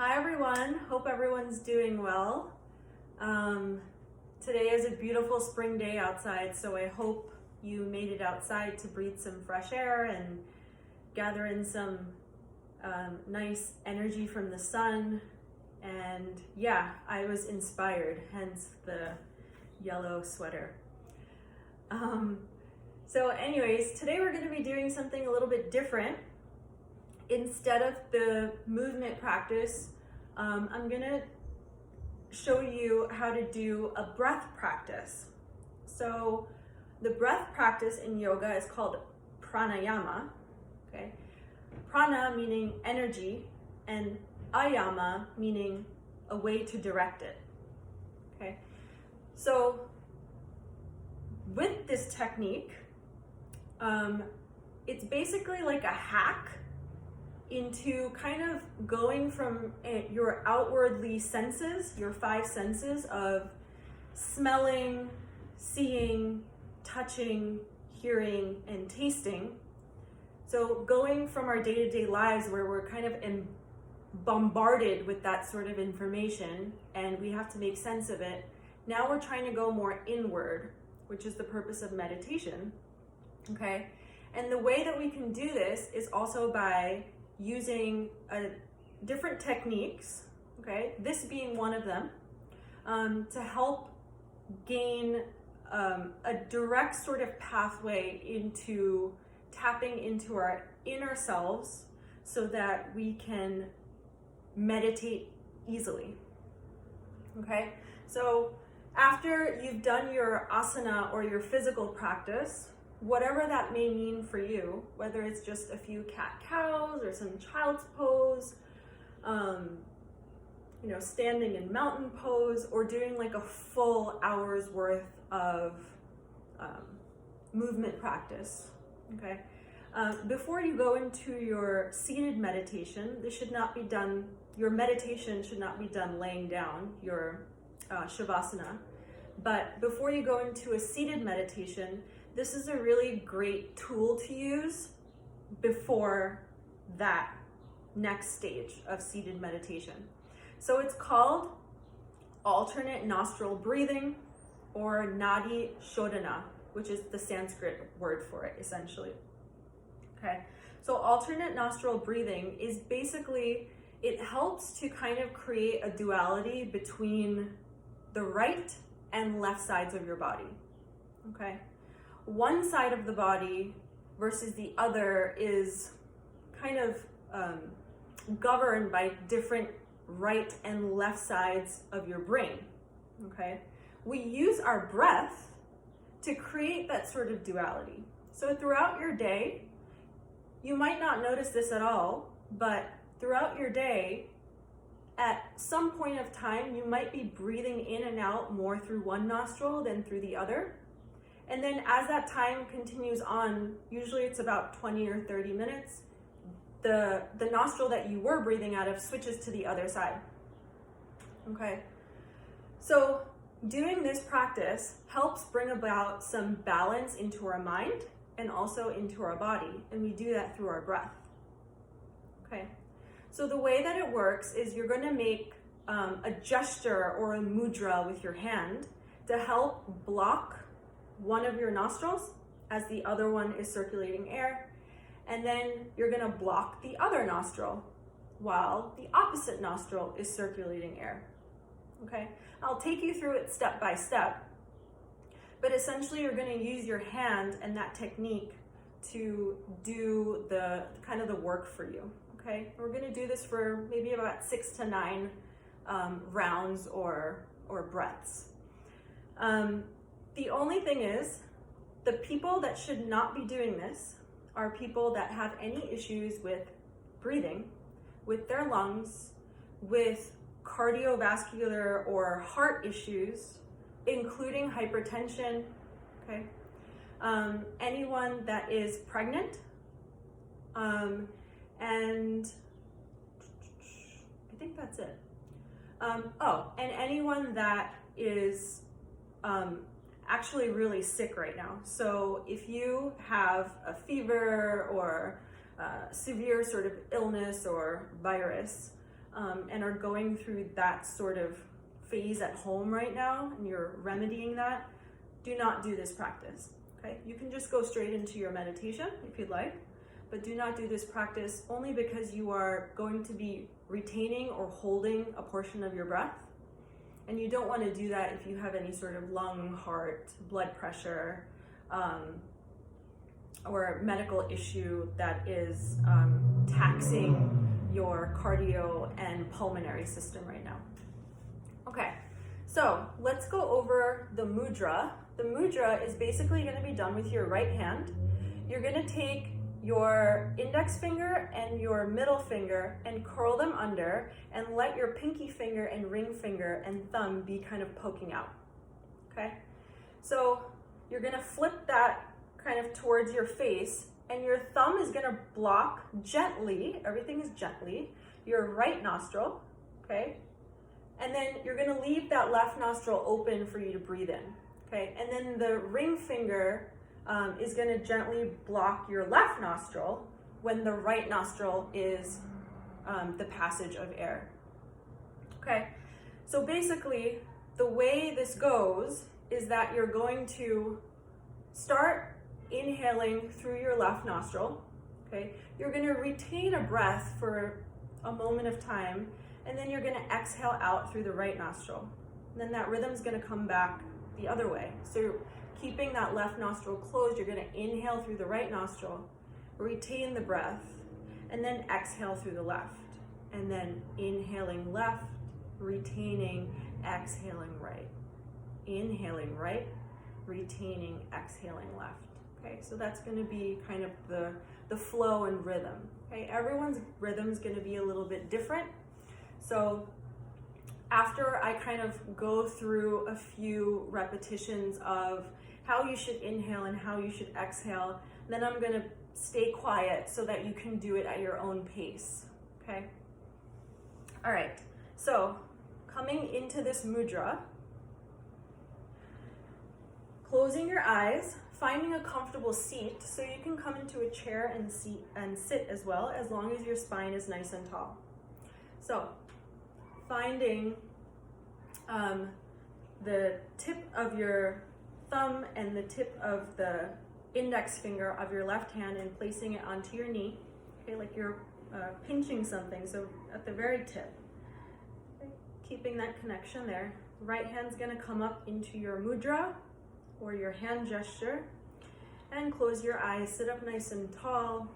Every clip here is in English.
Hi everyone, hope everyone's doing well. Today is a beautiful spring day outside, so I hope you made it outside to breathe some fresh air and gather in some nice energy from the sun. And yeah, I was inspired, hence the yellow sweater. So anyways, today we're going to be doing something a little bit different. Instead of the movement practice, I'm going to show you how to do a breath practice. So the breath practice in yoga is called pranayama. Okay, prana meaning energy and ayama meaning a way to direct it. Okay, so with this technique, it's basically like a hack into kind of going from your outwardly senses, your five senses of smelling, seeing, touching, hearing, and tasting. So going from our day-to-day lives where we're kind of bombarded with that sort of information and we have to make sense of it, now we're trying to go more inward, which is the purpose of meditation. Okay, and the way that we can do this is also by using different techniques, okay, this being one of them, to help gain a direct sort of pathway into tapping into our inner selves so that we can meditate easily. Okay, so after you've done your asana or your physical practice, whatever that may mean for you, whether it's just a few cat-cows or some child's pose, standing in mountain pose, or doing like a full hour's worth of movement practice, okay? Before you go into your seated meditation, your meditation should not be done laying down, your shavasana. But before you go into a seated meditation, this is a really great tool to use before that next stage of seated meditation. So it's called alternate nostril breathing, or nadi shodhana, which is the Sanskrit word for it, essentially. Okay, so alternate nostril breathing is basically, it helps to kind of create a duality between the right and left sides of your body. Okay, one side of the body versus the other is kind of governed by different right and left sides of your brain. Okay, we use our breath to create that sort of duality. So throughout your day, you might not notice this at all, but throughout your day, at some point of time, you might be breathing in and out more through one nostril than through the other. And then as that time continues on, usually it's about 20 or 30 minutes, the nostril that you were breathing out of switches to the other side. Okay, so doing this practice helps bring about some balance into our mind and also into our body, and we do that through our breath. Okay, so the way that it works is you're going to make a gesture or a mudra with your hand to help block one of your nostrils as the other one is circulating air, and then you're going to block the other nostril while the opposite nostril is circulating air. Okay, I'll take you through it step by step, but essentially you're going to use your hand and that technique to do the kind of the work for you. Okay, we're going to do this for maybe about 6 to 9 rounds or breaths. The only thing is, the people that should not be doing this are people that have any issues with breathing, with their lungs, with cardiovascular or heart issues, including hypertension, okay? Anyone that is pregnant, and I think that's it. And anyone that is actually really sick right now. So if you have a fever or severe sort of illness or virus, and are going through that sort of phase at home right now, and you're remedying that, do not do this practice, okay? You can just go straight into your meditation if you'd like, but do not do this practice only because you are going to be retaining or holding a portion of your breath. And you don't want to do that if you have any sort of lung, heart, blood pressure, or medical issue that is taxing your cardio and pulmonary system right now. Okay, so let's go over the mudra. The mudra is basically going to be done with your right hand. You're going to take your index finger and your middle finger and curl them under and let your pinky finger and ring finger and thumb be kind of poking out, okay? So you're gonna flip that kind of towards your face, and your thumb is gonna block gently, everything is gently, your right nostril, okay? And then you're gonna leave that left nostril open for you to breathe in, okay? And then the ring finger is going to gently block your left nostril when the right nostril is the passage of air. Okay, so basically the way this goes is that you're going to start inhaling through your left nostril. Okay, you're going to retain a breath for a moment of time, and then you're going to exhale out through the right nostril. And then that rhythm is going to come back the other way. So keeping that left nostril closed, you're going to inhale through the right nostril, retain the breath, and then exhale through the left. And then inhaling left, retaining, exhaling right. Inhaling right, retaining, exhaling left. Okay, so that's going to be kind of the flow and rhythm. Okay, everyone's rhythm is going to be a little bit different. So after I kind of go through a few repetitions of how you should inhale and how you should exhale, then I'm going to stay quiet so that you can do it at your own pace, okay? All right, so coming into this mudra, closing your eyes, finding a comfortable seat, so you can come into a chair and sit as well, as long as your spine is nice and tall. So finding the tip of your thumb and the tip of the index finger of your left hand and placing it onto your knee, okay, like you're pinching something, so at the very tip. Okay. Keeping that connection there. Right hand's gonna come up into your mudra or your hand gesture, and close your eyes, sit up nice and tall,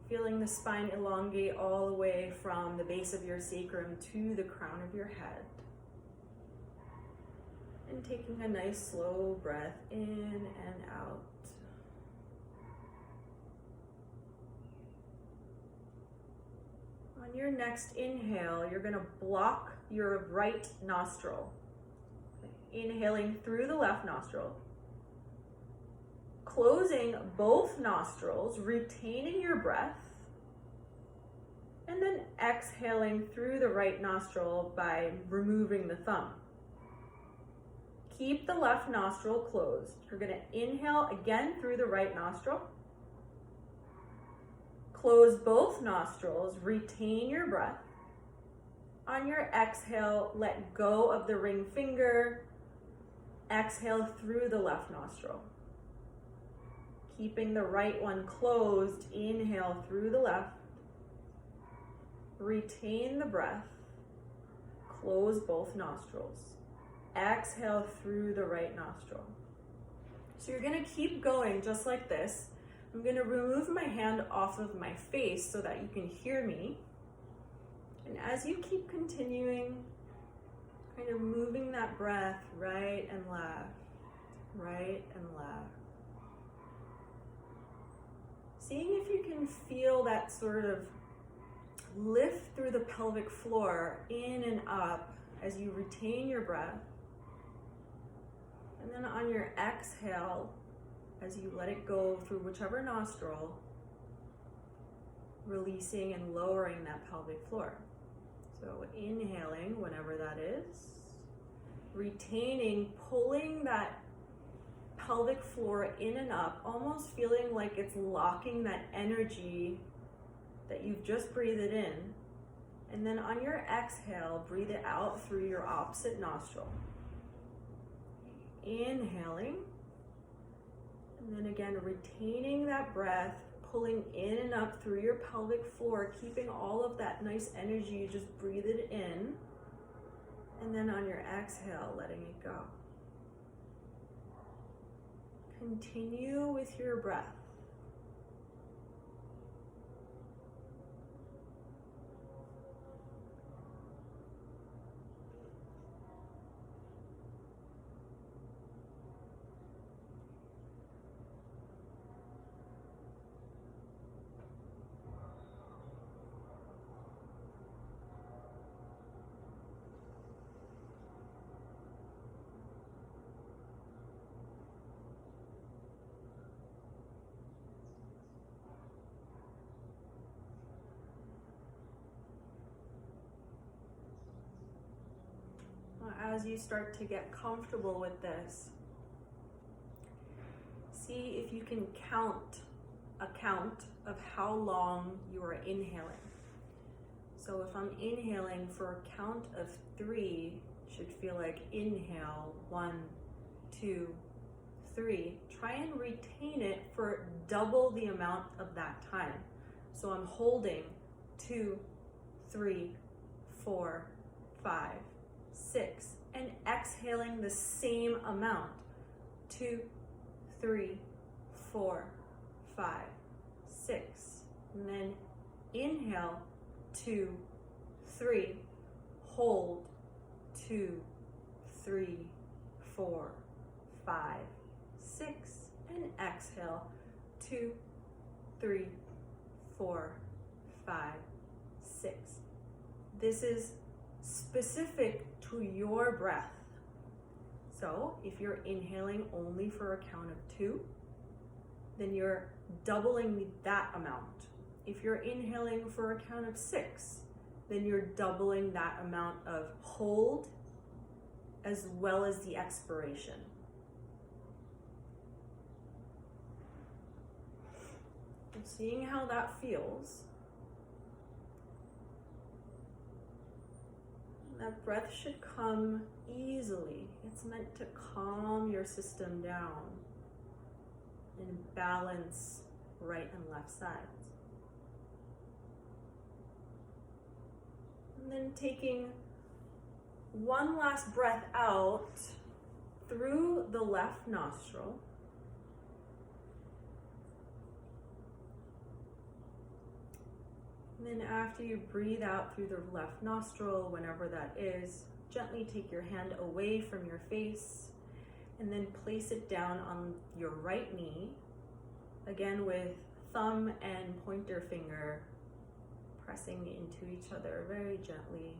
feeling the spine elongate all the way from the base of your sacrum to the crown of your head. And taking a nice slow breath in and out. On your next inhale, you're going to block your right nostril. Inhaling through the left nostril. Closing both nostrils, retaining your breath. And then exhaling through the right nostril by removing the thumb. Keep the left nostril closed. You're going to inhale again through the right nostril. Close both nostrils, retain your breath. On your exhale, let go of the ring finger. Exhale through the left nostril. Keeping the right one closed, inhale through the left. Retain the breath. Close both nostrils. Exhale through the right nostril. So you're going to keep going just like this. I'm going to remove my hand off of my face so that you can hear me. And as you keep continuing, kind of moving that breath right and left, right and left. Seeing if you can feel that sort of lift through the pelvic floor, in and up, as you retain your breath. And then on your exhale, as you let it go through whichever nostril, releasing and lowering that pelvic floor. So inhaling, whenever that is, retaining, pulling that pelvic floor in and up, almost feeling like it's locking that energy that you've just breathed it in, and then on your exhale, breathe it out through your opposite nostril. Inhaling, and then again, retaining that breath, pulling in and up through your pelvic floor, keeping all of that nice energy, you just breathe it in, and then on your exhale, letting it go. Continue with your breath. As you start to get comfortable with this, see if you can count a count of how long you are inhaling. So if I'm inhaling for a count of 3, should feel like inhale, 1, 2, 3. Try and retain it for double the amount of that time. So I'm holding 2, 3, 4, 5, 6, and exhaling the same amount. 2, 3, 4, 5, 6. And then inhale, 2, 3, hold, 2, 3, 4, 5, 6, and exhale, 2, 3, 4, 5, 6. This is specific to your breath. So if you're inhaling only for a count of 2, then you're doubling that amount. If you're inhaling for a count of 6, then you're doubling that amount of hold as well as the expiration. And seeing how that feels. That breath should come easily. It's meant to calm your system down and balance right and left sides. And then taking one last breath out through the left nostril. And then after you breathe out through the left nostril, whenever that is, gently take your hand away from your face and then place it down on your right knee, again with thumb and pointer finger pressing into each other very gently.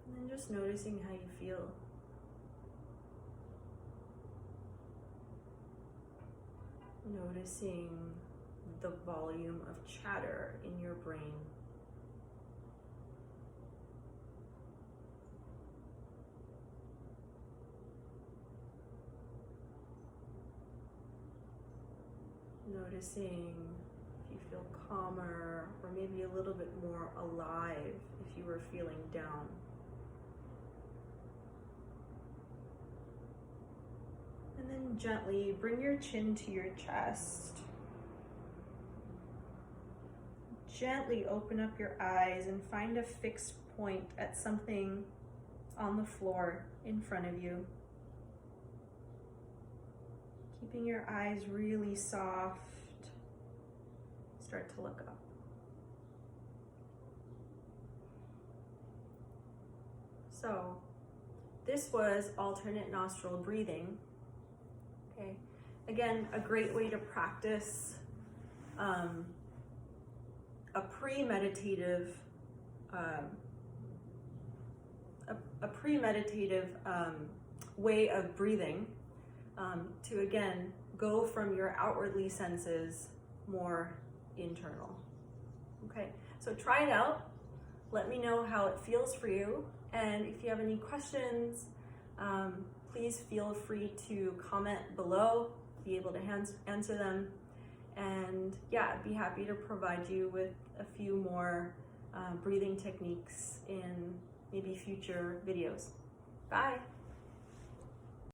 And then just noticing how you feel. Noticing the volume of chatter in your brain. Noticing if you feel calmer or maybe a little bit more alive if you were feeling down. And then gently bring your chin to your chest. Gently open up your eyes and find a fixed point at something on the floor in front of you. Keeping your eyes really soft. Start to look up. So, this was alternate nostril breathing. Okay, again, a great way to practice a pre-meditative way of breathing to again go from your outwardly senses more internal. Okay, so try it out. Let me know how it feels for you, and if you have any questions, please feel free to comment below. Be able to answer them. And yeah, I'd be happy to provide you with a few more breathing techniques in maybe future videos. Bye.